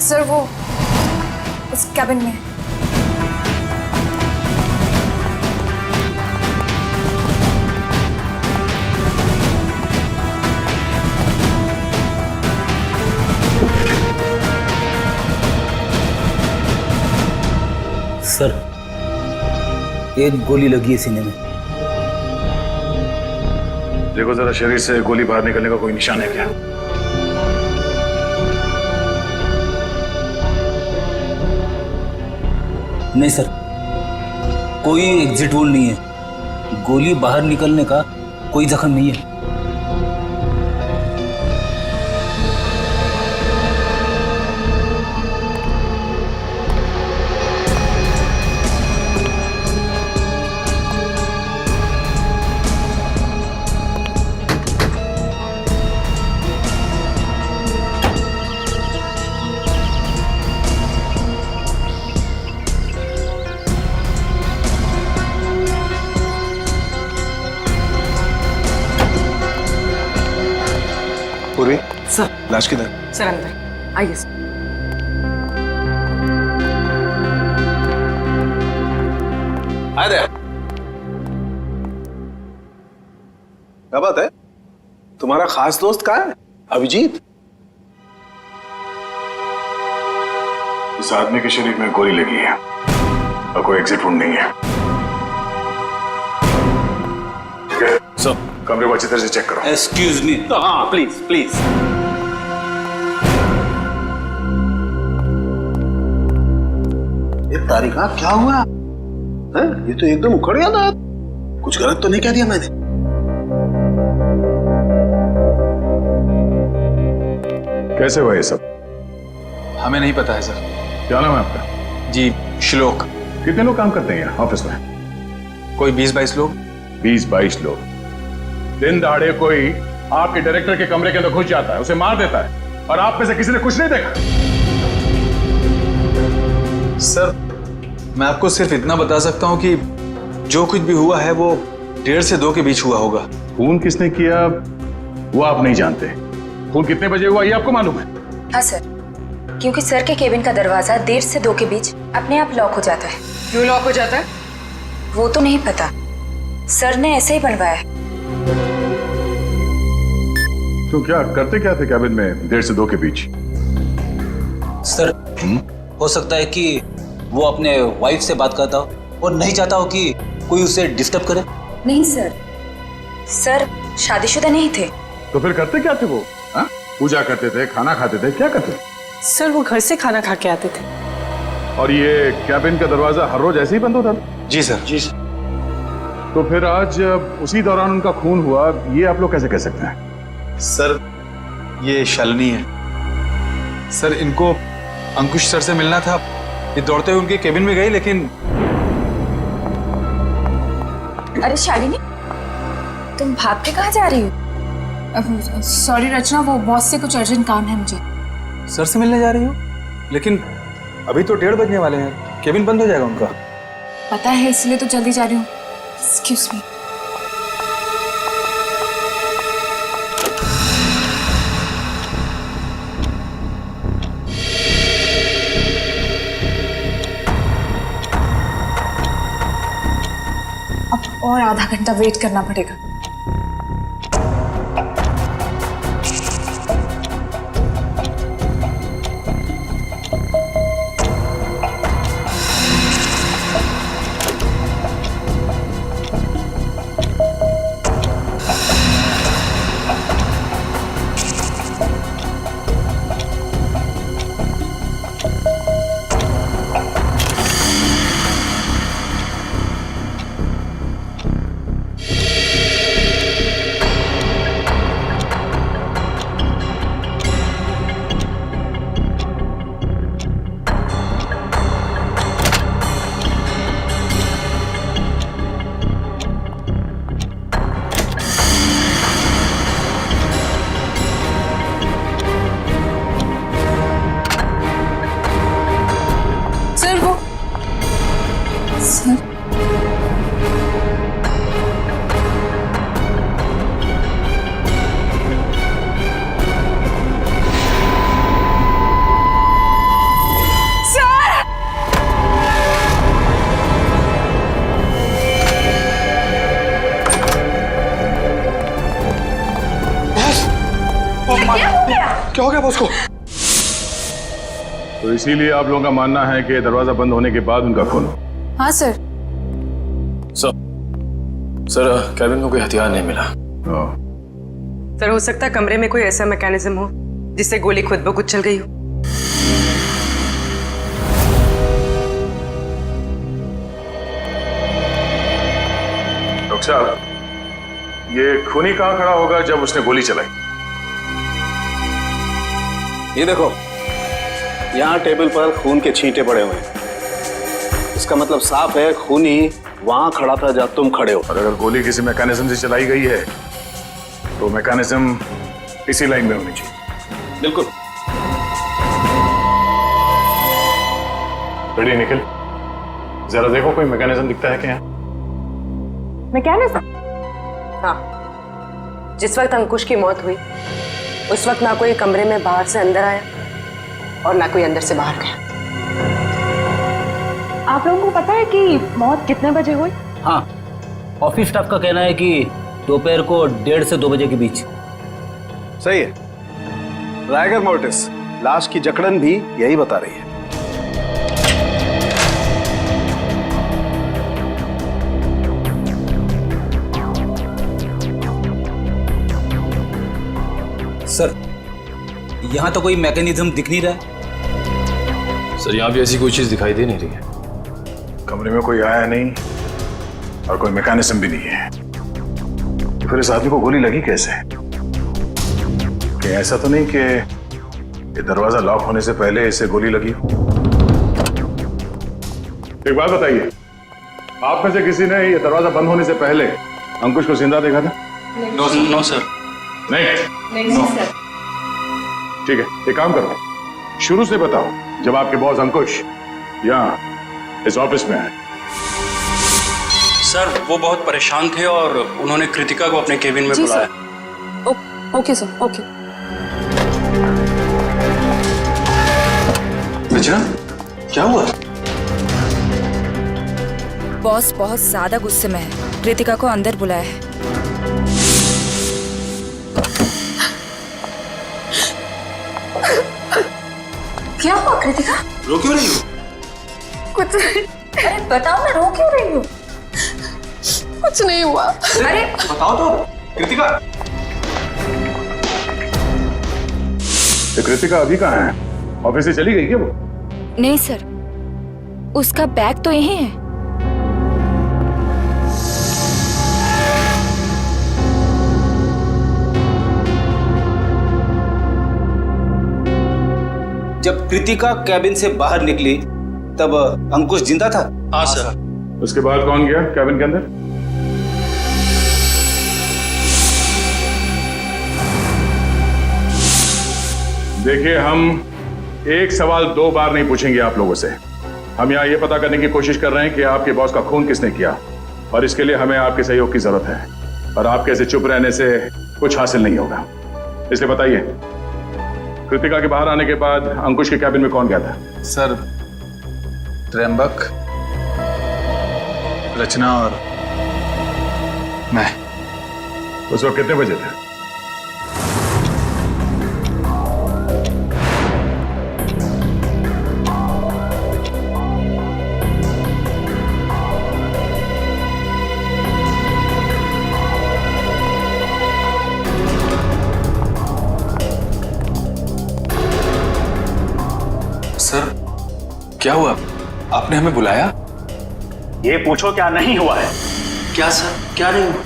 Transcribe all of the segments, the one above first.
Sir वो उस cabin में। सर, एक गोली लगी है सीने में। देखो जरा, शरीर से गोली बाहर निकलने का कोई निशान है क्या? नहीं सर, कोई एग्जिट वोल नहीं है। गोली बाहर निकलने का कोई जख्म नहीं है। पूर्वी, सर। लाश किधर? सर अंदर आइए सर। आए दे। क्या बात है? तुम्हारा खास दोस्त कहाँ है? अभिजीत? इस आदमी के शरीर में गोली लगी है और कोई एग्जिट वुंड नहीं है। ठीक है, सब कमरे को अच्छी तरह से चेक करो। Excuse me. हाँ, प्लीज प्लीज। ये तारिका क्या हुआ है? ये तो एकदम उखड़ गया था। कुछ गलत तो नहीं कह दिया मैंने? कैसे हुआ ये सब? हमें नहीं पता है सर। क्या नाम है आपका? जी, श्लोक। कितने लोग काम करते हैं यहाँ ऑफिस में? कोई 20-22 लोग। 20-22 लोग। दिन दहाड़े कोई आपके डायरेक्टर के कमरे के अंदर घुस जाता है, उसे मार देता है, और आप में से किसी ने कुछ नहीं देखा? सर, मैं आपको सिर्फ इतना बता सकता हूँ कि जो कुछ भी हुआ है वो 1:30 से 2 के बीच हुआ होगा। खून किसने किया वो आप नहीं जानते। खून कितने बजे हुआ ये आपको मालूम है? हाँ सर, क्योंकि सर के केबिन का दरवाजा 1:30 से 2 के बीच अपने आप लॉक हो जाता है। क्यों लॉक हो जाता है? वो तो नहीं पता, सर ने ऐसे ही बनवाया है। तो क्या करते क्या थे कैबिन में 1:30 से 2 के बीच? सर, हो सकता है कि वो अपने वाइफ से बात करता हो और नहीं चाहता हो कि कोई उसे डिस्टर्ब करे। नहीं सर, सर शादीशुदा नहीं थे। तो फिर करते क्या थे वो? हाँ? पूजा करते थे, खाना खाते थे, क्या करते थे? सर वो घर से खाना खा के आते थे। और ये कैबिन का दरवाजा हर रोज ऐसे ही बंद होता था? जी सर। जी सर। तो फिर आज उसी दौरान उनका खून हुआ, ये आप लोग कैसे कह सकते हैं? सर, ये शालिनी है। सर, इनको अंकुश सर से मिलना था। ये दौड़ते हुए उनके केबिन में गई, लेकिन अरे शालिनी, तुम भाग के कहाँ जा रही हो? सॉरी रचना, वो बॉस से कुछ अर्जेंट काम है मुझे। सर से मिलने जा रही हो? लेकिन अभी तो 1:30 बजने वाले हैं, केबिन बंद हो जाएगा उनका। पता है, इसलिए तो जल्दी जा रही हूँ। Excuse me. अब और आधा घंटा वेट करना पड़ेगा। तो इसीलिए आप लोगों का मानना है कि दरवाजा बंद होने के बाद उनका खून हो। हाँ सर। सर कैबिन में कोई हथियार नहीं मिला। सर हो सकता है कमरे में कोई ऐसा मैकेनिज्म हो जिससे गोली खुद ब खुद चल गई हो। डॉक्टर साहब, ये खूनी कहां खड़ा होगा जब उसने गोली चलाई? ये देखो, यहाँ टेबल पर खून के छींटे पड़े हुए हैं। इसका मतलब साफ है खूनी वहां खड़ा था जहां तुम खड़े हो। और अगर गोली किसी मैकेनिज्म से चलाई गई है तो मैकेनिज्म इसी लाइन में होनी चाहिए। बिल्कुल। रेडी निखिल, जरा देखो कोई मैकेनिज्म दिखता है क्या? मैकेनिज्म? हाँ, जिस वक्त अंकुश की मौत हुई उस वक्त ना कोई कमरे में बाहर से अंदर आया और ना कोई अंदर से बाहर गया। आप लोगों को पता है कि मौत कितने बजे हुई? हाँ, ऑफिस स्टाफ का कहना है कि दोपहर को 1:30 से 2 बजे के बीच। सही है। रायगर मोर्टिस लाश की जकड़न भी यही बता रही है। सर, यहाँ तो कोई मैकेनिज्म दिख नहीं रहा है। सर यहाँ भी ऐसी कोई चीज दिखाई दे नहीं रही है। कमरे में कोई आया नहीं और कोई मैकेनिज्म भी नहीं है, तो फिर इस आदमी को गोली लगी कैसे? कि ऐसा तो नहीं कि ये दरवाजा लॉक होने से पहले इसे गोली लगी हो? एक बात बताइए, आप में से किसी ने ये दरवाजा बंद होने से पहले अंकुश को जिंदा देखा था? No sir. नहीं सर। ठीक है, एक काम करो, शुरू से बताओ जब आपके बॉस अंकुश यहाँ इस ऑफिस में आए। सर वो बहुत परेशान थे और उन्होंने कृतिका को अपने केबिन में बुलाया। Okay sir, okay. रचना, क्या हुआ? बॉस बहुत ज्यादा गुस्से में है, कृतिका को अंदर बुलाया है। क्या हुआ कृतिका? रो क्यों रही हो? कुछ नहीं। अरे बताओ ना, रो क्यों रही हो? कुछ नहीं हुआ। अरे बताओ तो कृतिका। तो कृतिका अभी कहाँ है? ऑफिस से चली गई क्या वो? नहीं सर, उसका बैग तो यही है। जब कृतिका कैबिन से बाहर निकली तब अंकुश जिंदा था? हाँ सर। उसके बाद कौन गया कैबिन के अंदर? देखिए, हम एक सवाल 2 बार नहीं पूछेंगे आप लोगों से। हम यहाँ ये पता करने की कोशिश कर रहे हैं कि आपके बॉस का खून किसने किया, और इसके लिए हमें आपके सहयोग की जरूरत है। और आपके ऐसे चुप रहने से कुछ हासिल नहीं होगा। इसलिए बताइए, कृतिका के बाहर आने के बाद अंकुश के कैबिन में कौन गया था? सर, त्र्यंबक, रचना और मैं। उस वक्त कितने बजे थे? सर क्या हुआ? आपने हमें बुलाया? ये पूछो क्या नहीं हुआ है। क्या सर, क्या नहीं हुआ?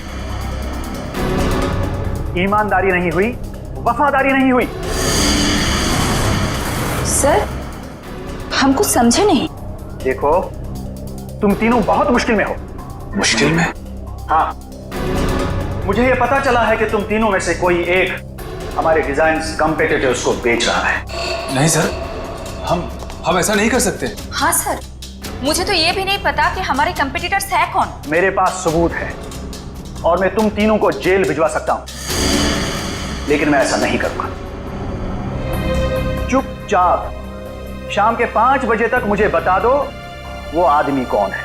ईमानदारी नहीं हुई, वफादारी नहीं हुई। सर, हम कुछ समझे नहीं। देखो, तुम तीनों बहुत मुश्किल में हो। मुश्किल में? हाँ, मुझे ये पता चला है कि तुम तीनों में से कोई एक हमारे डिजाइन कॉम्पिटिटर्स को बेच रहा है। नहीं सर, हम ऐसा नहीं कर सकते। हाँ सर, मुझे तो ये भी नहीं पता कि हमारे कंपटीटर्स है कौन। मेरे पास सबूत है और मैं तुम तीनों को जेल भिजवा सकता हूं, लेकिन मैं ऐसा नहीं करूंगा। चुपचाप शाम के 5 बजे तक मुझे बता दो वो आदमी कौन है।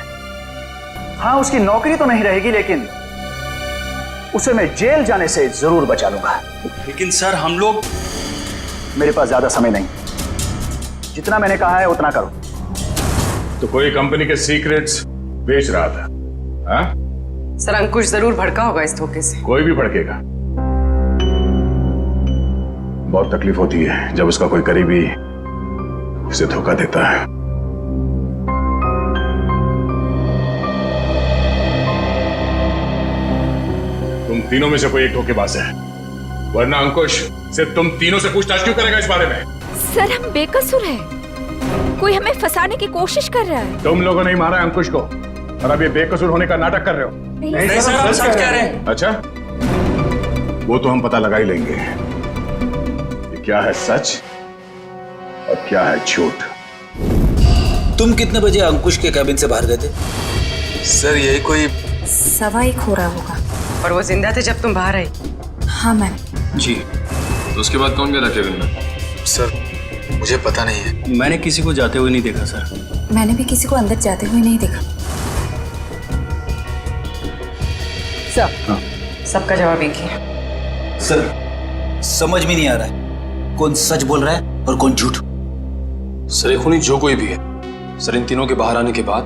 हाँ, उसकी नौकरी तो नहीं रहेगी, लेकिन उसे मैं जेल जाने से जरूर बचा लूंगा। लेकिन सर हम लोग। मेरे पास ज्यादा समय नहीं, जितना मैंने कहा है उतना करो। तो कोई कंपनी के सीक्रेट्स बेच रहा था? हाँ? सर अंकुश जरूर भड़का होगा इस धोखे से। कोई भी भड़केगा। बहुत तकलीफ होती है जब उसका कोई करीबी उसे धोखा देता है। तुम तीनों में से कोई एक धोखेबाज है, वरना अंकुश सिर्फ तुम तीनों से पूछताछ क्यों करेगा इस बारे में? सर हम बेकसूर हैं। कोई हमें फंसाने की कोशिश कर रहा है। तुम लोगों ने ही मारा अंकुश को और अब ये बेकसूर होने का नाटक कर रहे हो। नहीं सर, आप सच कह रहे हैं। अच्छा, वो तो हम पता लगा ही लेंगे कि क्या है सच और क्या है झूठ। तुम कितने बजे अंकुश के कैबिन से बाहर गए थे? सर यही कोई 1:15 हो रहा होगा। और वो जिंदा थे जब तुम बाहर आई? हाँ मैम। जी, तो उसके बाद कौन गया था केबिन में? सर मुझे पता नहीं है। मैंने किसी को जाते हुए नहीं देखा सर। मैंने भी किसी को अंदर जाते हुए नहीं देखा। सब सबका जवाब एक ही है। सर समझ में नहीं आ रहा है कौन सच बोल रहा है और कौन झूठ। सर ये खूनी जो कोई भी है, सर इन तीनों के बाहर आने के बाद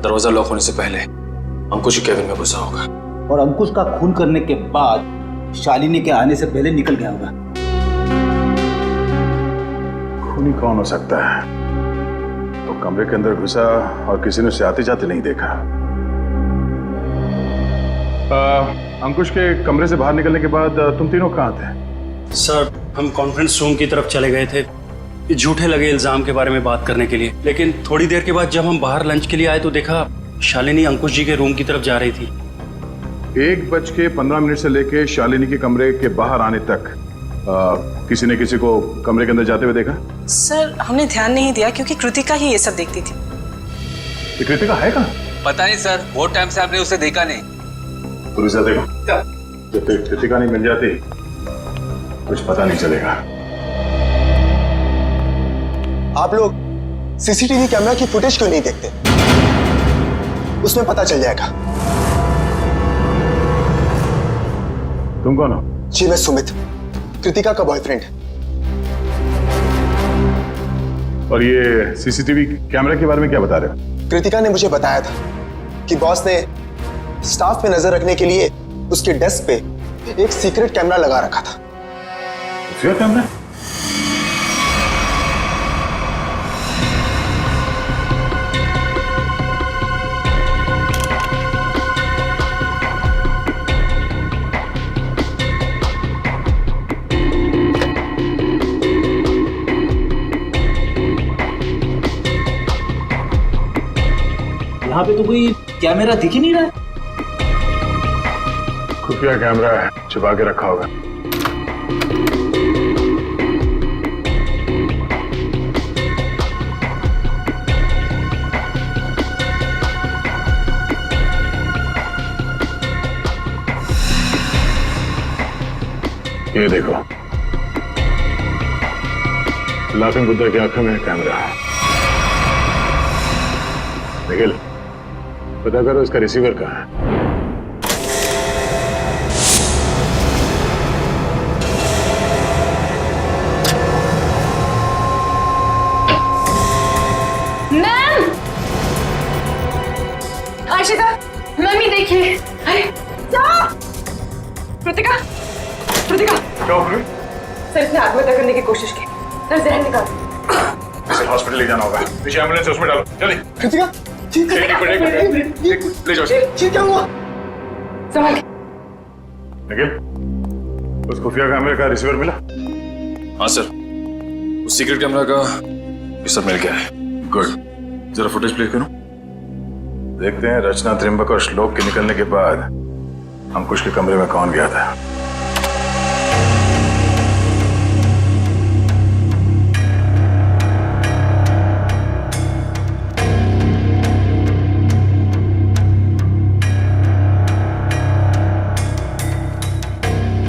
दरवाजा लॉक होने से पहले अंकुश के केबिन में घुसा होगा। और अंकुश का खून करने के बाद शालिनी के आने से पहले निकल गया होगा। खूनी कौन हो सकता है? तो कमरे के अंदर घुसा और किसी ने उसे आते जाते नहीं देखा। अंकुश के कमरे से बाहर निकलने के बाद तुम तीनों कहाँ थे? सर हम कॉन्फ्रेंस रूम की तरफ चले गए थे ये झूठे लगे इल्जाम के बारे में बात करने के लिए, लेकिन थोड़ी देर के बाद जब हम बाहर लंच के लिए आए तो देखा शालिनी अंकुश जी के रूम की तरफ जा रही थी। 1:15 से लेके शालिनी के कमरे के बाहर आने तक किसी ने किसी को कमरे के अंदर जाते हुए देखा? सर हमने ध्यान नहीं दिया क्योंकि कृतिका ही ये सब देखती थी। ये कृतिका है कहाँ? पता नहीं सर, बहुत टाइम से आपने उसे देखा नहीं। पुलिस देखो, जब तक कृतिका नहीं मिल जाती कुछ पता नहीं चलेगा। आप लोग सीसीटीवी कैमरा की फुटेज क्यों नहीं देखते? उसमें पता चल जाएगा। तुम कौन हो? जी मैं सुमित, कृतिका का बॉयफ्रेंड। और ये सीसीटीवी कैमरा के बारे में क्या बता रहे हो? कृतिका ने मुझे बताया था कि बॉस ने स्टाफ पे नजर रखने के लिए उसके डेस्क पे एक सीक्रेट कैमरा लगा रखा था। Secret camera? यहाँ पे तो कोई कैमरा दिख ही नहीं रहा है। खुफिया कैमरा है, छुपा के रखा होगा। ये देखो, लाफिंग बुद्धा की आंखों में कैमरा। निखिल, पता करो इसका रिसीवर कहाँ है। मैम, आशिका, मम्मी देखिए। अरे कृतिका, कृतिका, क्या हो गया? सर इसने आत्महत्या करने की कोशिश की। सर जहर निकाल। इसे हॉस्पिटल ले जाना होगा। पीछे एम्बुलेंस है, उसमें डालो जल्दी। कृतिका, ठीक है। एक मिनट, ले जाओ। ठीक क्या हुआ? संभाल। निखिल, उस खुफिया कैमरे का रिसीवर मिला? हाँ सर, उस सीक्रेट कैमरा का ये सब मिल गया है। गुड, जरा फुटेज प्ले करो। देखते हैं रचना, त्रिंबक और श्लोक के निकलने के बाद अंकुश के कमरे में कौन गया था।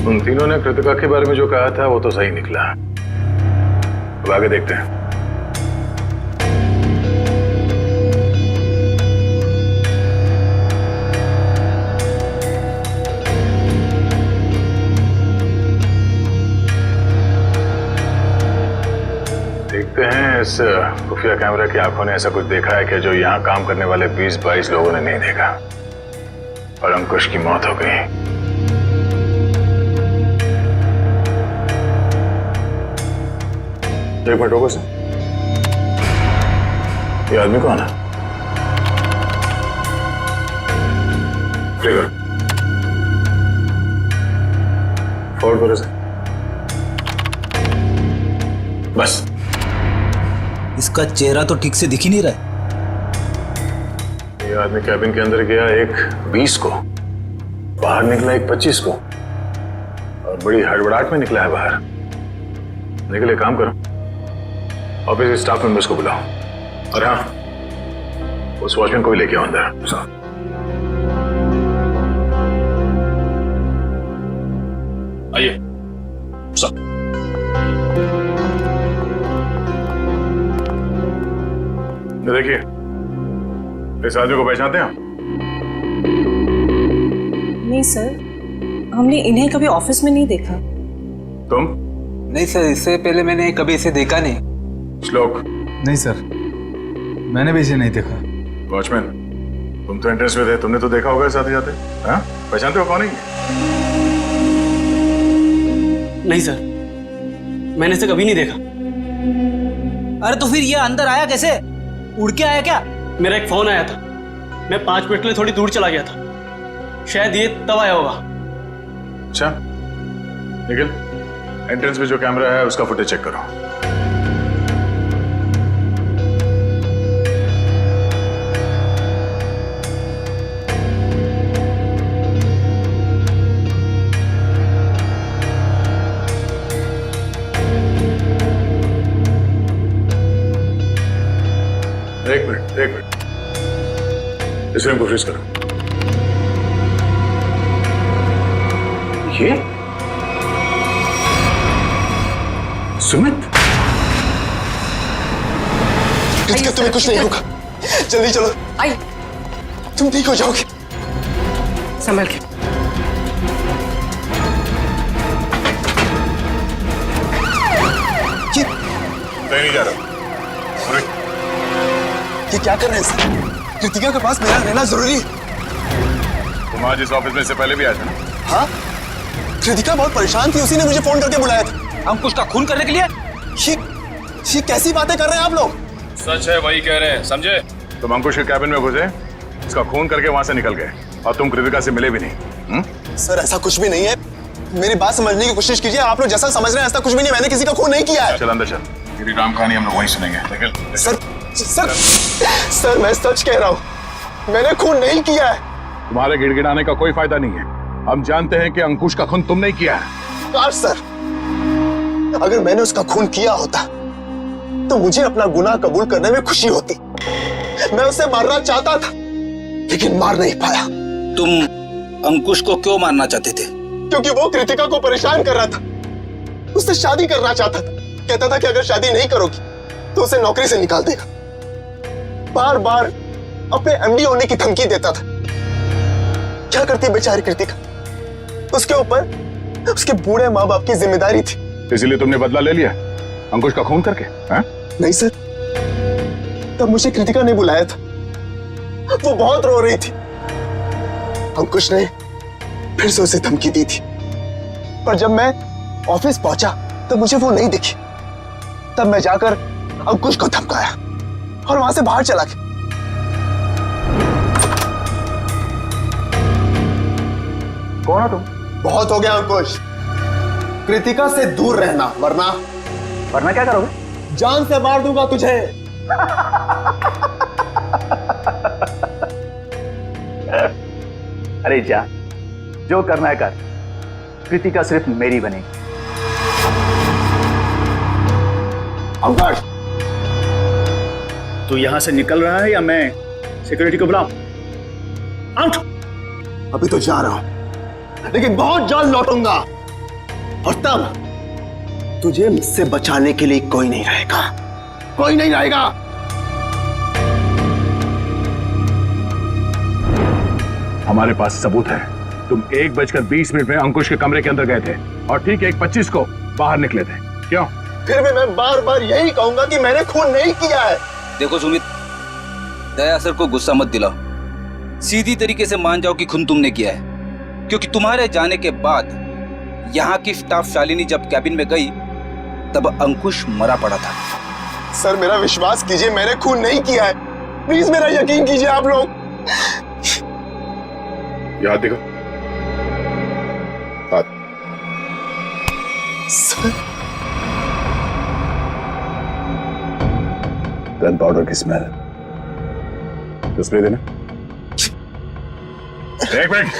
उन तीनों ने कृतिका के बारे में जो कहा था वो तो सही निकला। अब आगे देखते हैं। देखते हैं इस खुफिया कैमरे की आंखों ने ऐसा कुछ देखा है कि जो यहाँ काम करने वाले 20-22 लोगों ने नहीं देखा, और अंकुश की मौत हो गई। एक मिनट रुको सर, ये आदमी कौन है? फॉरवर्ड करो सर। बस इसका चेहरा तो ठीक से दिख ही नहीं रहा है। ये आदमी कैबिन के अंदर गया एक 20 को, बाहर निकला एक 25 को, और बड़ी हड़बड़ाहट में निकला है बाहर। निकले, काम करो, ऑफिस के स्टाफ मेंबर्स को बुलाओ, और हाँ, उस वॉचमैन को भी लेके आओ अंदर। आइए सर। देखिए, इस आदमी को पहचानते हैं आप? नहीं सर, हमने इन्हें कभी ऑफिस में नहीं देखा। तुम? नहीं सर, इससे पहले मैंने कभी इसे देखा नहीं। श्लोक? नहीं सर, मैंने भी इसे नहीं देखा। वॉचमैन, तुम तो एंट्रेंस में थे, तुमने तो देखा होगा साथ ही जाते। हाँ, पहचानते हो कौन है? नहीं सर, मैंने इसे कभी नहीं देखा। अरे तो फिर ये अंदर आया कैसे? उड़ के आया क्या? मेरा एक फोन आया था, मैं 5 मिनट के लिए थोड़ी दूर चला गया था, शायद ये तब आया होगा। अच्छा, निखिल, एंट्रेंस में जो कैमरा है उसका फुटेज चेक करो। एक मिनट, इस रूम को फ्रीज करो। ये सुमित? कृतिका, तुम्हें कुछ नहीं होगा, जल्दी चलो। आई, तुम ठीक हो जाओगे। संभल के। नहीं जा रहा। ये क्या कर रहे हैं सर? कृतिका के पास मेरा रहना जरूरी है। तुम आज इस ऑफिस में से पहले भी आए थे ना? हाँ, कृतिका बहुत परेशान थी, उसी ने मुझे फोन करके बुलाया था। अंकुश का खून करने के लिए? ये कैसी बातें कर रहे हैं आप लोग? सच है, वही कह रहे हैं, समझे? तुम अंकुश के कैबिन में घुसे, इसका खून करके वहां से निकल गए, और तुम कृतिका से मिले भी नहीं। सर, ऐसा कुछ भी नहीं है, मेरी बात समझने की कोशिश कीजिए। आप लोग जैसा समझ रहे हैं ऐसा कुछ भी नहीं, मैंने किसी का खून नहीं किया है। चल अंदर चल, तेरी राम कहानी हम लोग वहीं सुनेंगे। सर, मैं सच कह रहा हूँ, मैंने खून नहीं किया है। तुम्हारे गिड़गिड़ाने का कोई फायदा नहीं है, हम जानते हैं कि अंकुश का खून तुम नहीं किया है। काश सर, अगर मैंने उसका खून किया होता तो मुझे अपना गुनाह कबूल करने में खुशी होती। मैं उसे मारना चाहता था, लेकिन मार नहीं पाया। तुम अंकुश को क्यों मारना चाहते थे? क्योंकि वो कृतिका को परेशान कर रहा था, उससे शादी करना चाहता था। कहता था कि अगर शादी नहीं करोगी तो उसे नौकरी से निकाल देगा। बार बार अपने एमडी होने की धमकी देता था। क्या करती बेचारी कृतिका, उसके ऊपर उसके बूढ़े माँ बाप की जिम्मेदारी थी। इसीलिए तुमने बदला ले लिया अंकुश का खून करके? नहीं सर, तब मुझे कृतिका ने बुलाया था, वो बहुत रो रही थी। अंकुश ने फिर से उसे धमकी दी थी, पर जब मैं ऑफिस पहुंचा तब मुझे वो नहीं दिखी। तब मैं जाकर अंकुश को धमकाया और वहां से बाहर चला गया। कौन हो तुम? बहुत हो गया अंकुश, कृतिका से दूर रहना, वरना क्या करोगे? जान से मार दूंगा तुझे। अरे जा, जो करना है कर, कृतिका सिर्फ मेरी बनेगी। अंकुश, तू यहां से निकल रहा है या मैं सिक्योरिटी को बुलाऊं? आउट। अभी तो जा रहा हूं, लेकिन बहुत जल्द लौटूंगा, और तब तुझे मुझसे बचाने के लिए कोई नहीं रहेगा, कोई नहीं रहेगा। हमारे पास सबूत है, तुम 1:20 में अंकुश के कमरे के अंदर गए थे और ठीक 1:25 को बाहर निकले थे। क्यों? फिर भी मैं बार बार यही कहूंगा कि मैंने खून नहीं किया है। देखो सुमित, दया सर को गुस्सा मत दिलाओ, सीधी तरीके से मान जाओ कि खून तुमने किया है, क्योंकि तुम्हारे जाने के बाद यहाँ की स्टाफ शालिनी जब कैबिन में गई तब अंकुश मरा पड़ा था। सर मेरा विश्वास कीजिए, मैंने खून नहीं किया है, प्लीज मेरा यकीन कीजिए आप लोग। याद देखो, हाथ। सर गन पाउडर की स्मेल, स्प्रे देना। एक मिनट,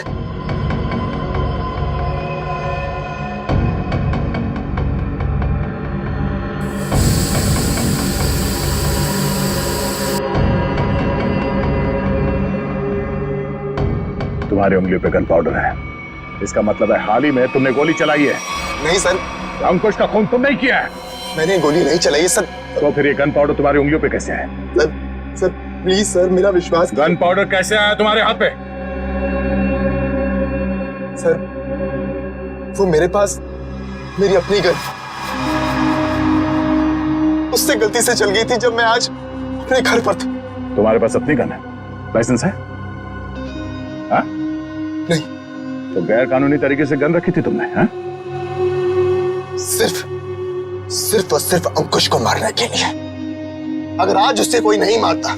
तुम्हारी उंगलियों पे गन पाउडर है, इसका मतलब है हाल ही में तुमने गोली चलाई है। नहीं सर, अंकुश का खून तुमने ही किया है। मैंने गोली नहीं चलाई सर। तो फिर ये गन पाउडर तुम्हारी उंगलियों पे कैसे है? सर प्लीज सर मेरा विश्वास। गन पाउडर कैसे आया तुम्हारे हाथ पे? सर वो मेरे पास मेरी अपनी गन उससे गलती से चल गई थी जब मैं आज अपने घर पर था। तुम्हारे पास अपनी गन है? लाइसेंस है? हाँ? नहीं। तो गैर कानूनी तरीके से गन रखी थी तुमने? हाँ? सिर्फ और सिर्फ अंकुश को मारने के लिए। अगर आज उससे कोई नहीं मारता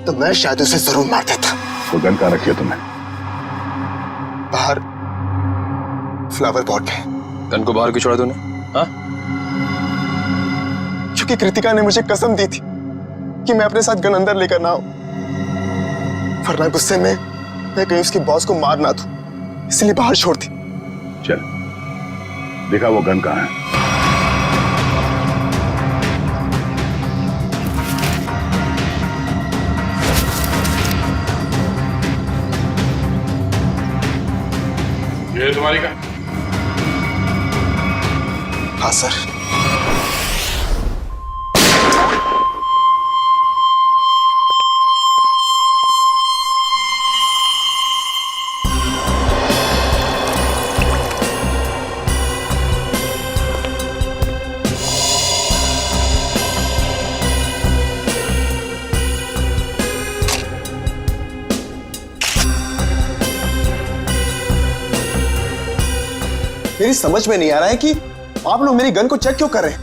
तो मैं शायद उसे जरूर मार देता। तो गन कहाँ रखी है तुमने? बाहर फ्लावर पॉट पे। गन को बाहर क्यों छोड़ा तूने? हाँ? क्योंकि कृतिका ने मुझे कसम दी थी कि मैं अपने साथ गन अंदर लेकर ना आऊं, वरना गुस्से में मैं कहीं उसके बॉस को मार ना दूं, इसलिए बाहर छोड़ दी। चल दिखा वो गन कहाँ है। ये तुम्हारी गन? हाँ सर। मेरी समझ में नहीं आ रहा है कि आप लोग मेरी गन को चेक क्यों कर रहे हैं,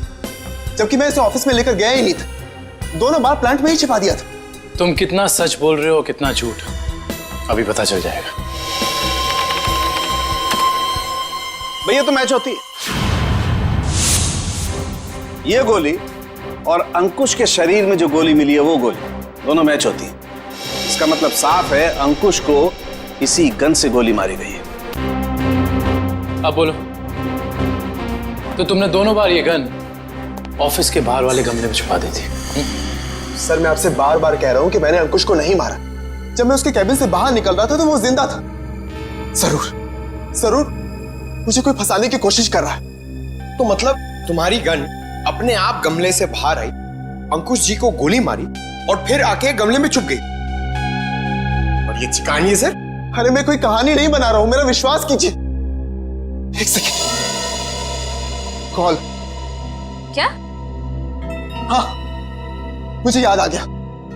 जबकि मैं इसे ऑफिस में लेकर गया ही नहीं था। दोनों बार प्लांट में ही छिपा दिया था। तुम कितना सच बोल रहे हो कितना झूठ अभी पता चल जाएगा। भैया तो मैच होती है। ये गोली और अंकुश के शरीर में जो गोली मिली है वो गोली, दोनों मैच होती है। इसका मतलब साफ है अंकुश को इसी गन से गोली मारी गई है। अब बोलो, तो तुमने दोनों बार ये गन ऑफिस के बाहर वाले गमले में छुपा दी थी? सर मैं आपसे बार बार कह रहा हूं कि मैंने अंकुश को नहीं मारा। जब मैं उसके कैबिन से बाहर निकल रहा था तो वो जिंदा था। जरूर मुझे कोई फंसाने की कोशिश कर रहा है। तो मतलब तुम्हारी गन अपने आप गमले से बाहर आई, अंकुश जी को गोली मारी और फिर आके गमले में छुप गई। और ये कहानी है सर? अरे मैं कोई कहानी नहीं बना रहा हूं, मेरा विश्वास कीजिए। एक सेकेंड, कॉल। क्या? हाँ मुझे याद आ गया।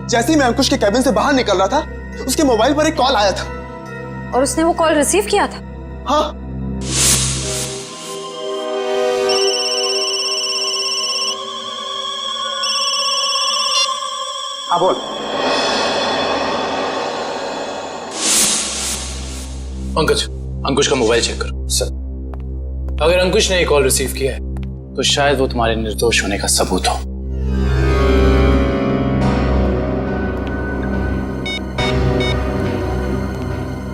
जैसे ही मैं अंकुश के कैबिन से बाहर निकल रहा था उसके मोबाइल पर एक कॉल आया था। और उसने वो कॉल रिसीव किया था? हाँ। हाँ बोल। पंकज, अंकुश का मोबाइल चेक करो। सर। अगर अंकुश ने ये कॉल रिसीव किया है तो शायद वो तुम्हारे निर्दोष होने का सबूत हो।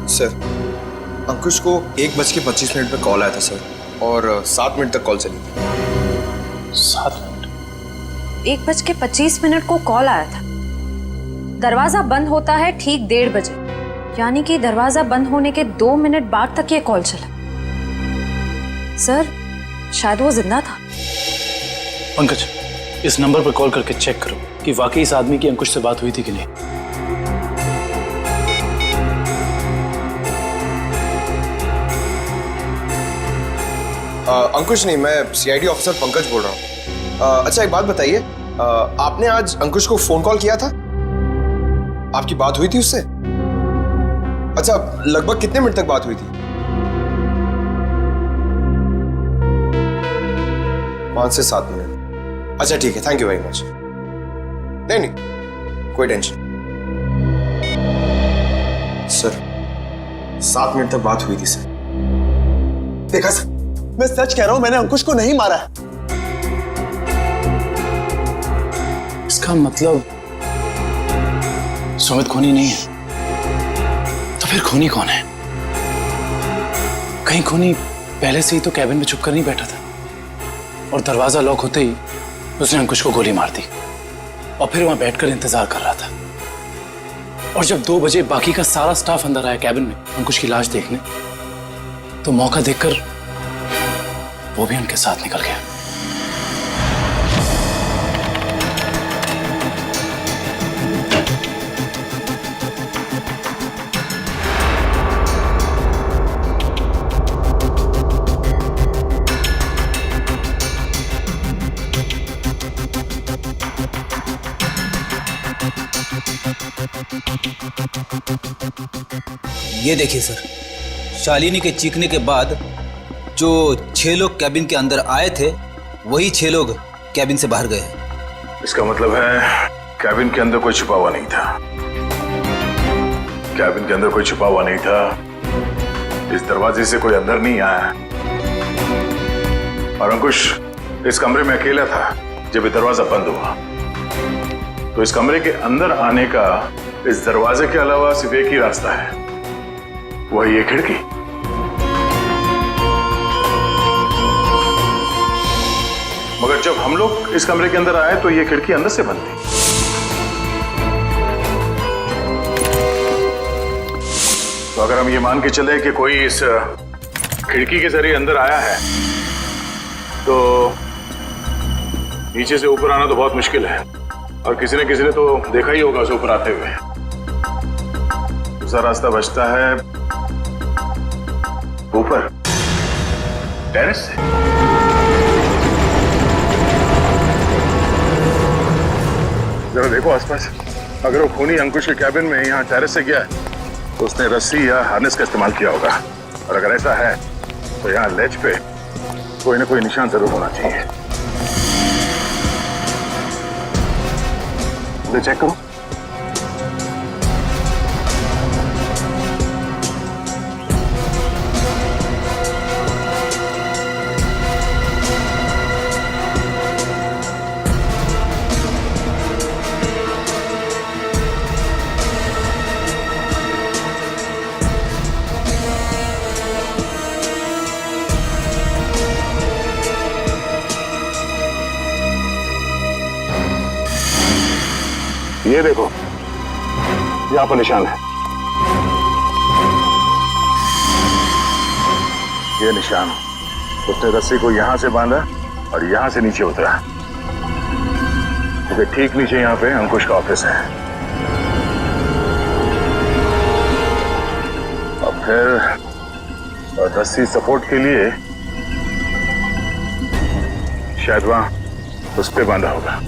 सर अंकुश को 1:25 पे कॉल आया था सर, और 7 मिनट तक कॉल चली थी। 7 मिनट? 1:25 को कॉल आया था। दरवाजा बंद होता है ठीक 1:30 बजे, यानी कि दरवाजा बंद होने के 2 मिनट बाद तक ये कॉल चला। सर शायद वो जिंदा था। पंकज, इस नंबर पर कॉल करके चेक करो कि वाकई इस आदमी की अंकुश से बात हुई थी कि नहीं। अंकुश नहीं, मैं सीआईडी ऑफिसर पंकज बोल रहा हूँ। अच्छा एक बात बताइए, आपने आज अंकुश को फोन कॉल किया था? आपकी बात हुई थी उससे? अच्छा, लगभग कितने मिनट तक बात हुई थी? 5 से 7 मिनट। अच्छा ठीक है, थैंक यू वेरी मच। नहीं कोई टेंशन। सर 7 मिनट तक बात हुई थी सर। देखा सर, मैं सच कह रहा हूं, मैंने अंकुश को नहीं मारा है। इसका मतलब सुमित खूनी नहीं है, तो फिर खूनी कौन है? कहीं खूनी पहले से ही तो कैबिन में छुप कर नहीं बैठा था और दरवाजा लॉक होते ही उसने अंकुश को गोली मार दी और फिर वहां बैठकर इंतजार कर रहा था। और जब 2 बजे बाकी का सारा स्टाफ अंदर आया कैबिन में अंकुश की लाश देखने, तो मौका देखकर वो भी उनके साथ निकल गया। ये देखिए सर, शालिनी के चीखने के बाद जो 6 लोग कैबिन के अंदर आए थे, वही 6 लोग कैबिन से बाहर गए। इसका मतलब है कैबिन के अंदर कोई छुपा हुआ नहीं था। कैबिन के अंदर कोई छुपा हुआ नहीं था। इस दरवाजे से कोई अंदर नहीं आया और अंकुश इस कमरे में अकेला था जब ये दरवाजा बंद हुआ। तो इस कमरे के अंदर आने का इस दरवाजे के अलावा सिर्फ एक ही रास्ता है, वही ये खिड़की। मगर जब हम लोग इस कमरे के अंदर आए तो ये खिड़की अंदर से बंद थी। तो अगर हम ये मान के चले कि कोई इस खिड़की के जरिए अंदर आया है, तो नीचे से ऊपर आना तो बहुत मुश्किल है और किसी ने तो देखा ही होगा उसे ऊपर आते हुए। दूसरा रास्ता बचता है ऊपर टेरेस से। जरा देखो आसपास, अगर वो खूनी अंकुश के कैबिन में यहाँ टेरेस से गया है तो उसने रस्सी या हार्नेस का इस्तेमाल किया होगा, और अगर ऐसा है तो यहाँ लेज पे कोई ना कोई निशान जरूर होना चाहिए। तो चेक करो। ये देखो, यहाँ पर निशान है। ये निशान, उसने रस्सी को यहां से बांधा और यहां से नीचे उतरा। क्योंकि ठीक नीचे यहाँ पे अंकुश का ऑफिस है। और फिर रस्सी सपोर्ट के लिए शायद वहां उस पे बांधा होगा।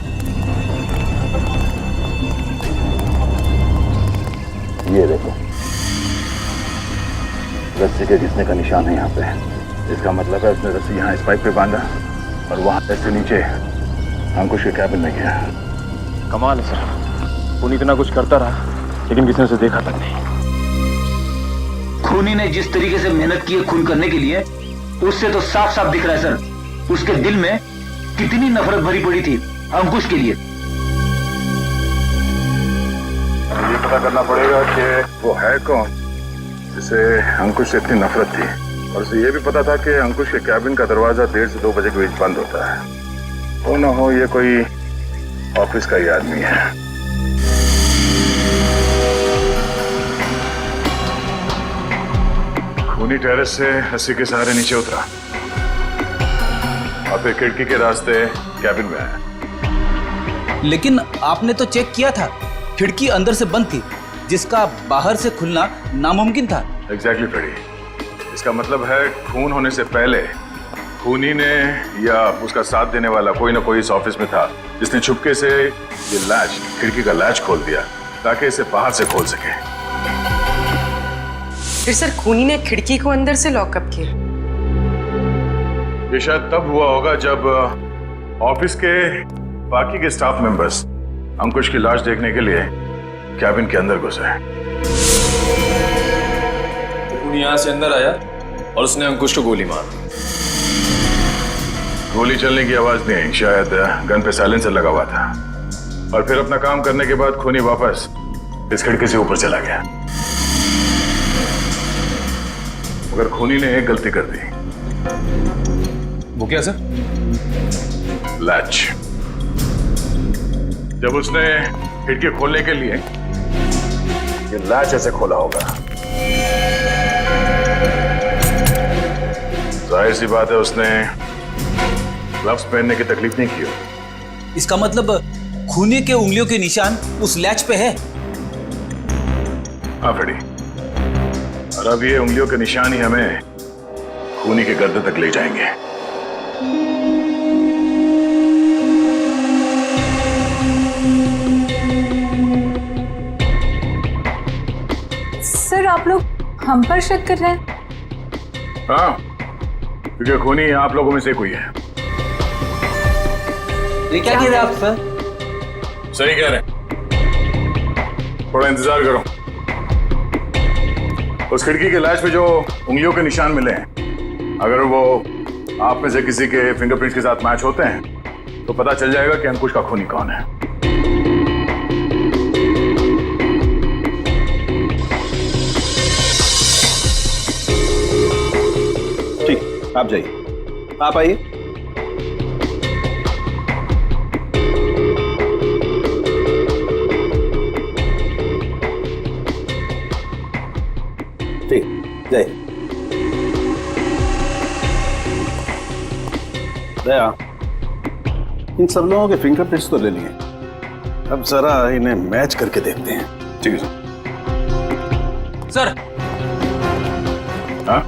ये देखो, रस्सी के घिसने का निशान है यहाँ पे। इसका मतलब है उसने रस्सी यहाँ इस पाइप पे बांधा और वहां से नीचे अंकुश के कैबिन में गया। कमाल है सर, खूनी इतना कुछ करता रहा लेकिन किसी ने उसे देखा तक नहीं। खूनी ने जिस तरीके से मेहनत की है खून करने के लिए, उससे तो साफ साफ दिख रहा है सर, उसके दिल में कितनी नफरत भरी पड़ी थी अंकुश के लिए। ये पता करना पड़ेगा कि वो है कौन जिसे अंकुश से इतनी नफरत थी, और उसे ये भी पता था कि अंकुश के कैबिन का दरवाजा 1:30 से 2 बजे के बीच बंद होता है। वो ना हो ये कोई ऑफिस का ही आदमी है। खूनी टेरेस से रस्सी के सहारे नीचे उतरा और फिर खिड़की के रास्ते कैबिन में आया। लेकिन आपने तो चेक किया था, खिड़की अंदर से बंद थी, जिसका बाहर से खुलना नामुमकिन था। एग्जैक्टली फ्रेडी, इसका मतलब है खून होने से पहले खूनी ने या उसका साथ देने वाला कोई ना कोई इस ऑफिस में था जिसने छुपके से ये लैच, खिड़की का लैच खोल दिया ताकि इसे बाहर से खोल सके। फिर सर खूनी ने खिड़की को अंदर से लॉकअप किया? ये शायद तब हुआ होगा जब ऑफिस के बाकी के स्टाफ मेंबर्स अंकुश की लाश देखने के लिए कैबिन के अंदर घुसे। खूनी यहाँ से अंदर आया और उसने अंकुश को गोली मार दी। गोली चलने की आवाज नहीं, शायद गन पे साइलेंसर लगा हुआ था। और फिर अपना काम करने के बाद खूनी वापस इस खिड़की से ऊपर चला गया। मगर खूनी ने एक गलती कर दी। वो क्या सर? लैच। जब उसने खिड़की खोलने के लिए ये लैच ऐसे खोला होगा, जाहिर सी बात है उसने ग्लव्स पहनने की तकलीफ नहीं की होगी। इसका मतलब खूनी के उंगलियों के निशान उस लैच पे है। हाँ फ्रेडी, और अब ये उंगलियों के निशान ही हमें खूनी के गर्दन तक ले जाएंगे। सर आप लोग हम पर शक कर रहे हैं? हाँ, क्योंकि खूनी आप लोगों में से कोई है। ये क्या कह रहे हैं आप सर? सही कह रहे हैं, थोड़ा इंतजार करो। उस खिड़की के लैच पे जो उंगलियों के निशान मिले हैं, अगर वो आप में से किसी के फिंगरप्रिंट्स के साथ मैच होते हैं तो पता चल जाएगा कि अंकुश का खूनी कौन है। ठीक, आप जाइए, आप आइए। ठीक, जाइए। दया, इन सब लोगों के फिंगरप्रिंट्स तो ले लिए, अब जरा इन्हें मैच करके देखते हैं। ठीक है सर। हाँ,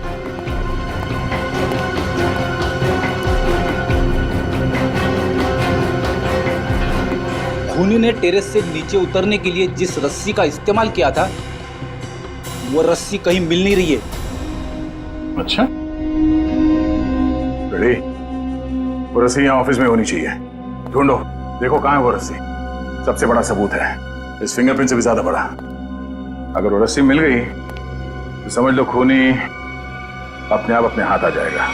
खूनी ने टेरेस से नीचे उतरने के लिए जिस रस्सी का इस्तेमाल किया था वो रस्सी कहीं मिल नहीं रही है। अच्छा, रेडी, वो रस्सी यहाँ ऑफिस में होनी चाहिए। ढूंढो, देखो कहाँ है वो रस्सी। सबसे बड़ा सबूत है, इस फिंगरप्रिंट से भी ज्यादा बड़ा। अगर वो रस्सी मिल गई तो समझ लो खूनी अपने आप अपने हाथ आ जाएगा।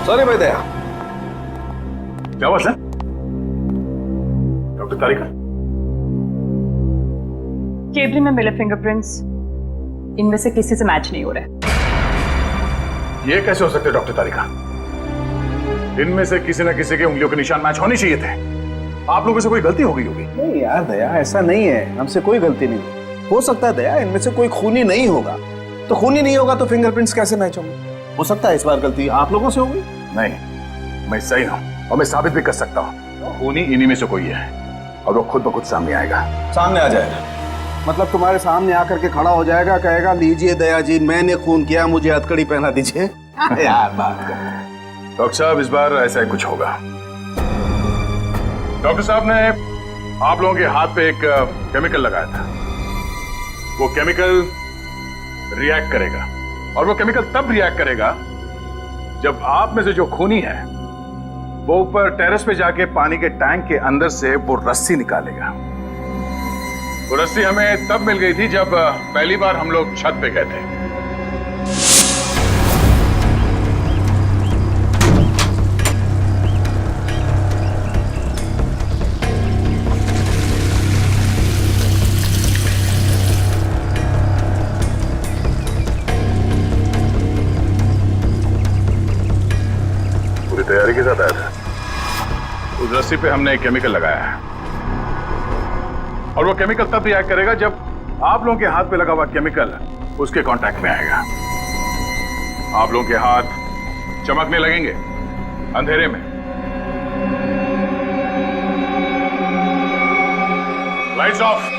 सॉरी भाई दया। क्या बात है डॉक्टर तारिका? केबिन में मिले फिंगरप्रिंट्स इनमें से किसी से मैच नहीं हो रहे। ये कैसे हो सकते डॉक्टर तारिका? इनमें से किसी न किसी के उंगलियों के निशान मैच होने चाहिए थे। आप लोगों से कोई गलती हो गई होगी। नहीं यार दया, ऐसा नहीं है, हमसे कोई गलती नहीं। हो सकता है दया इनमें से कोई खूनी नहीं होगा, तो खूनी नहीं होगा तो फिंगरप्रिंट्स कैसे मैच होंगे? हो सकता है इस बार गलती आप लोगों से होगी। नहीं, मैं सही हूँ और मैं साबित भी कर सकता हूँ। खूनी इन्हीं में से कोई है और वो खुद ब खुद सामने आएगा। सामने आ जाएगा मतलब तुम्हारे सामने आकर के खड़ा हो जाएगा, कहेगा लीजिए दया जी मैंने खून किया, मुझे हथकड़ी पहना दीजिए। यार बात कर। डॉक्टर साहब इस बार ऐसा ही कुछ होगा। डॉक्टर साहब ने आप लोगों के हाथ पे एक केमिकल लगाया था। वो केमिकल रिएक्ट करेगा और वो केमिकल तब रिएक्ट करेगा जब आप में से जो खूनी है वो ऊपर टेरेस पे जाके पानी के टैंक के अंदर से वो रस्सी निकालेगा। वो रस्सी हमें तब मिल गई थी जब पहली बार हम लोग छत पे गए थे। पूरी तैयारी के साथ आया था। उस रस्सी पे हमने एक केमिकल लगाया है और वो केमिकल तब रिएक्ट करेगा जब आप लोगों के हाथ पे लगा हुआ केमिकल उसके कांटेक्ट में आएगा। आप लोगों के हाथ चमकने लगेंगे अंधेरे में। Lights off.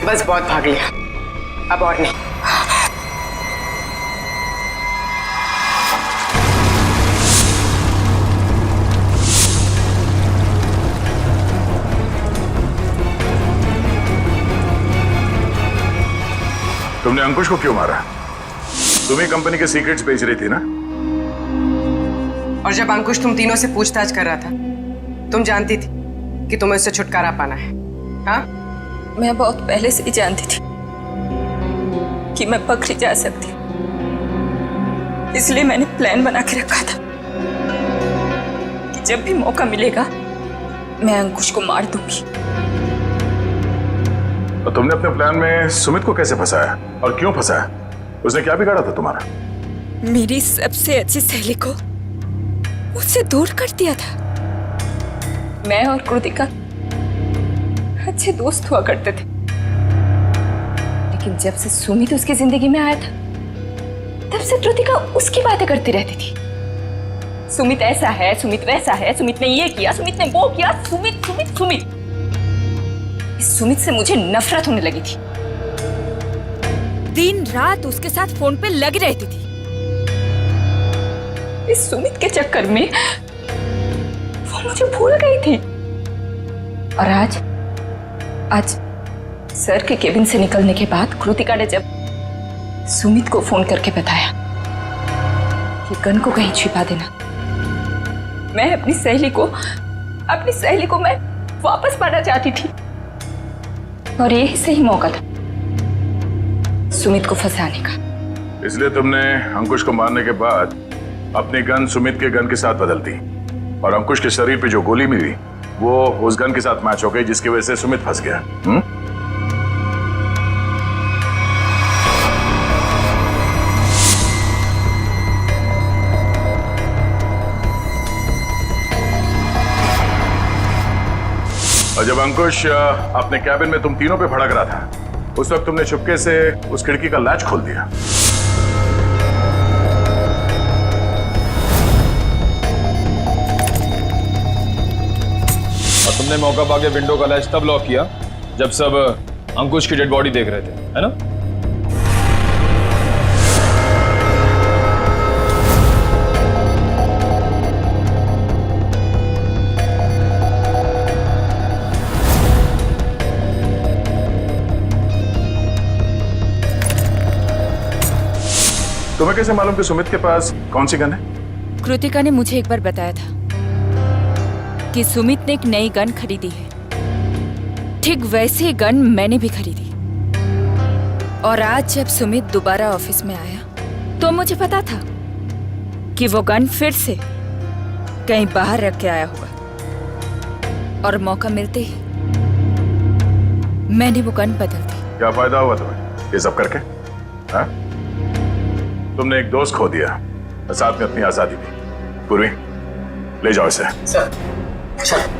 बस बहुत भाग लिया, अब और नहीं। तुमने अंकुश को क्यों मारा? तुम ही कंपनी के सीक्रेट्स बेच रही थी ना? और जब अंकुश तुम तीनों से पूछताछ कर रहा था, तुम जानती थी कि तुम्हें उससे छुटकारा पाना है। हाँ, मैं बहुत पहले से ही जानती थी कि मैं पकड़ी जा सकती, इसलिए मैंने प्लान बना के रखा था कि जब भी मौका मिलेगा मैं अंकुश को मार दूंगी। तो तुमने अपने प्लान में सुमित को कैसे फंसाया और क्यों फंसाया? उसने क्या बिगाड़ा था तुम्हारा? मेरी सबसे अच्छी सहेली को मुझसे दूर कर दिया था। मैं और कृतिका अच्छे दोस्त हुआ करते थे, लेकिन जब से सुमित उसकी जिंदगी में आया था तब से कृतिका उसकी बातें करती रहती थी। सुमित ऐसा है, सुमित वैसा है, सुमित ने ये किया, सुमित ने वो किया, सुमित सुमित सुमित। इस सुमित से मुझे नफरत होने लगी थी। दिन रात उसके साथ फोन पे लगी रहती थी। इस सुमित के चक्कर में वो मुझे भूल गई थी। और आज सर के केबिन से निकलने के बाद कृतिका ने जब सुमित को फोन करके बताया कि गन को कहीं छिपा देना, मैं अपनी सहेली को मैं वापस पाना चाहती थी और यही सही मौका था सुमित को फंसाने का। इसलिए तुमने अंकुश को मारने के बाद अपनी गन सुमित के गन के साथ बदल दी और अंकुश के शरीर पे जो गोली मिली वो उस गन के साथ मैच हो गई, जिसकी वजह से सुमित फंस गया। और जब अंकुश अपने कैबिन में तुम तीनों पे भड़क रहा था, उस वक्त तुमने चुपके से उस खिड़की का लैच खोल दिया। और तुमने मौका पाके विंडो का लैच तब लॉक किया जब सब अंकुश की डेड बॉडी देख रहे थे, है ना? तुम्हें कैसे मालूम कि सुमित के पास कौन सी गन है? कृतिका ने मुझे एक बार बताया था कि सुमित ने एक नई गन खरीदी है। ठीक वैसी गन मैंने भी खरीदी। और आज जब सुमित दोबारा ऑफिस में आया तो मुझे पता था कि वो गन फिर से कहीं बाहर रख के आया होगा और मौका मिलते ही मैंने वो गन बदल दी। क्या फायदा हुआ तुम्हें ये सब करके? हाँ? तुमने एक दोस्त खो दिया और साथ में अपनी आजादी भी। पूर्वी, ले जाओ इसे। Sir, sir.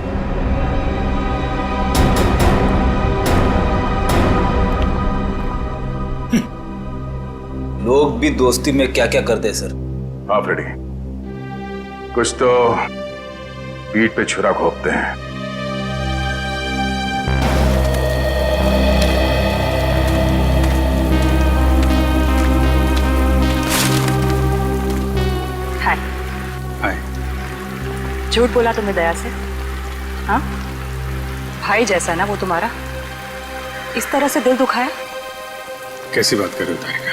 लोग भी दोस्ती में क्या क्या करते हैं सर। हाँ फ्रेडी, कुछ तो पीठ पे छुरा घोंपते हैं। हाय। हाय। झूठ बोला तुमने दया से? हाँ, भाई जैसा ना वो तुम्हारा, इस तरह से दिल दुखाया? कैसी बात कर रहे हो तारिका?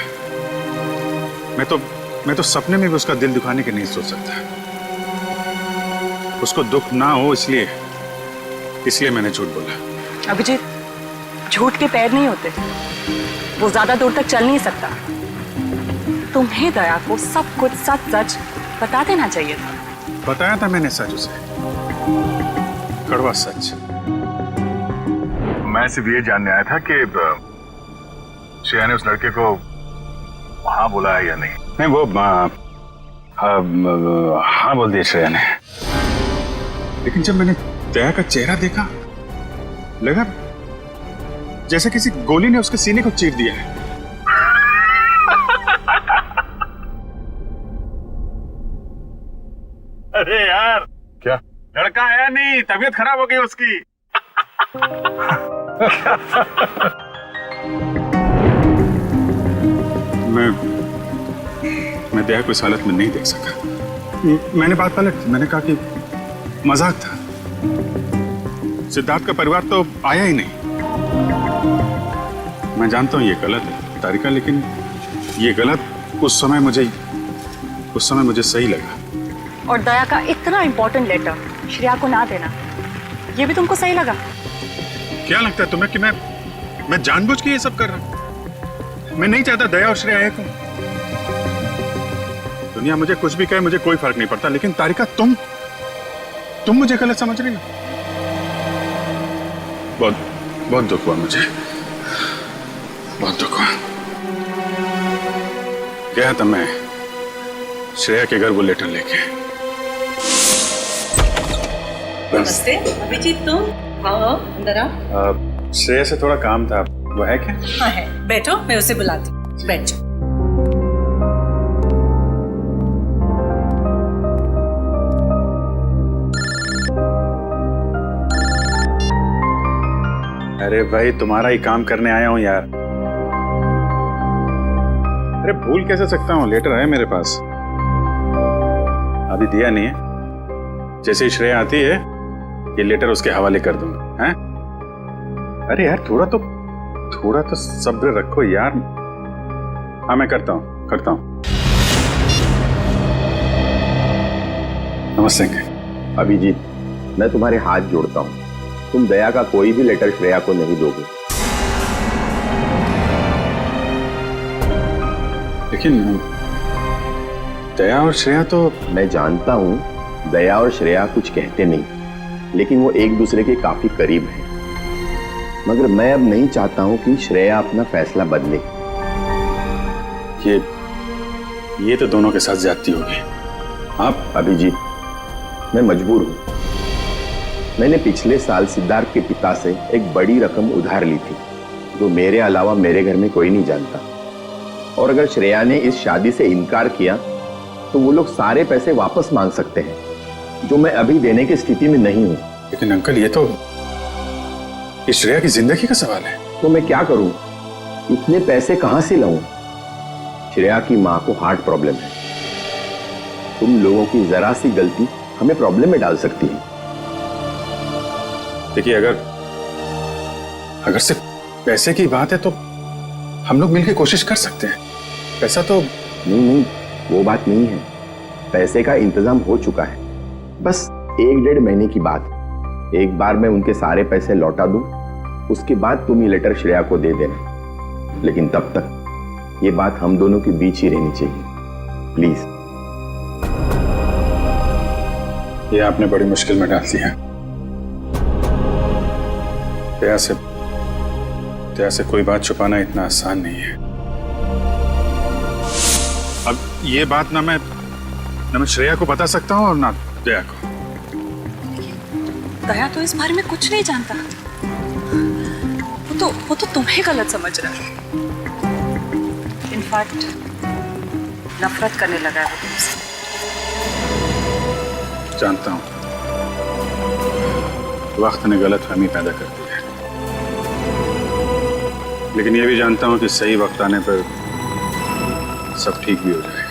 मैं तो सपने में भी उसका दिल दुखाने के नहीं सोच सकता। उसको दुख ना हो इसलिए मैंने झूठ बोला। अभिजीत, झूठ के पैर नहीं होते, वो ज्यादा दूर तक चल नहीं सकता। तुम्हें दया को सब कुछ सच सच बता देना चाहिए था। बताया था मैंने सच उसे, कड़वा सच। मैं सिर्फ ये जानने आया था कि श्रेया ने उस लड़के को हाँ बोला है या नहीं। नहीं, वो हाँ बोल दिया श्रेया ने, लेकिन जब मैंने दया का चेहरा देखा लगा जैसे किसी गोली ने उसके सीने को चीर दिया है। अरे यार, क्या लड़का आया नहीं, तबीयत खराब हो गई उसकी। मैं दया को इस हालत में नहीं देख सका। मैंने बात पलट दी, मैंने कहा कि मजाक था। सिद्धार्थ का परिवार तो आया ही नहीं। मैं जानता हूं ये गलत है तारिका, लेकिन ये गलत उस समय मुझे सही लगा। और दया का इतना इंपॉर्टेंट लेटर श्रेया को ना देना, ये भी तुमको सही लगा? क्या लगता है तुम्हें कि मैं जानबूझ के ये सब कर रहा हूं? मैं नहीं चाहता दया और श्रेया एक हो। दुनिया मुझे कुछ भी कहे, मुझे कोई फर्क नहीं पड़ता, लेकिन तारिका तुम मुझे गलत समझ रही हो। बहुत दुख हुआ मुझे, बहुत दुख हुआ। गया था मैं श्रेया के घर वो लेटर लेके। नमस्ते अभिजीत, तुम आओ अंदर आओ। श्रेया से थोड़ा काम था, वो है क्या? हाँ है, बैठो, मैं उसे बुलाती हूँ। बैठ जाओ। अरे भाई, तुम्हारा ही काम करने आया हूं यार। अरे भूल कैसे सकता हूं, लेटर है मेरे पास, अभी दिया नहीं है। जैसे ही श्रेया आती है ये लेटर उसके हवाले कर दूंगा। हैं? अरे यार थोड़ा तो सब्र रखो यार। हाँ मैं करता हूँ। नमस्ते अंकल। अभिजीत, मैं तुम्हारे हाथ जोड़ता हूँ, तुम दया का कोई भी लेटर श्रेया को नहीं दोगे। लेकिन दया और श्रेया तो... मैं जानता हूँ दया और श्रेया कुछ कहते नहीं, लेकिन वो एक दूसरे के काफी करीब हैं। मगर मैं अब नहीं चाहता हूँ कि श्रेया अपना फैसला बदले। ये तो दोनों के साथ ज्यादती होगी। आप अभिजीत, मैं मजबूर हूँ। मैंने पिछले साल सिद्धार्थ के पिता से एक बड़ी रकम उधार ली थी, जो मेरे अलावा मेरे घर में कोई नहीं जानता। और अगर श्रेया ने इस शादी से इनकार किया तो वो लोग सारे पैसे वापस मांग सकते हैं, जो मैं अभी देने की स्थिति में नहीं हूँ। लेकिन अंकल, ये तो श्रेया की जिंदगी का सवाल है। तो मैं क्या करूं? इतने पैसे कहां से लाऊं? श्रेया की मां को हार्ट प्रॉब्लम है। तुम लोगों की जरा सी गलती हमें प्रॉब्लम में डाल सकती है। देखिए, अगर सिर्फ पैसे की बात है तो हम लोग मिलकर कोशिश कर सकते हैं। पैसा तो... नहीं, वो बात नहीं है। पैसे का इंतजाम हो चुका है, बस 1-1.5 महीने की बात। एक बार मैं उनके सारे पैसे लौटा दूं, उसके बाद तुम ये लेटर श्रेया को दे देना। लेकिन तब तक ये बात हम दोनों के बीच ही रहनी चाहिए, प्लीज। ये आपने बड़ी मुश्किल में डाल दिया। दया से कोई बात छुपाना इतना आसान नहीं है। अब ये बात ना मैं श्रेया को बता सकता हूँ और ना दया को। दया तो इस बारे में कुछ नहीं जानता। वो तो तुम्हें गलत समझ रहा है। इनफैक्ट नफरत करने लगा है वो तुमसे। जानता हूँ, वक्त ने गलतफहमी पैदा कर दी है, लेकिन ये भी जानता हूँ कि सही वक्त आने पर सब ठीक भी हो जाएगा।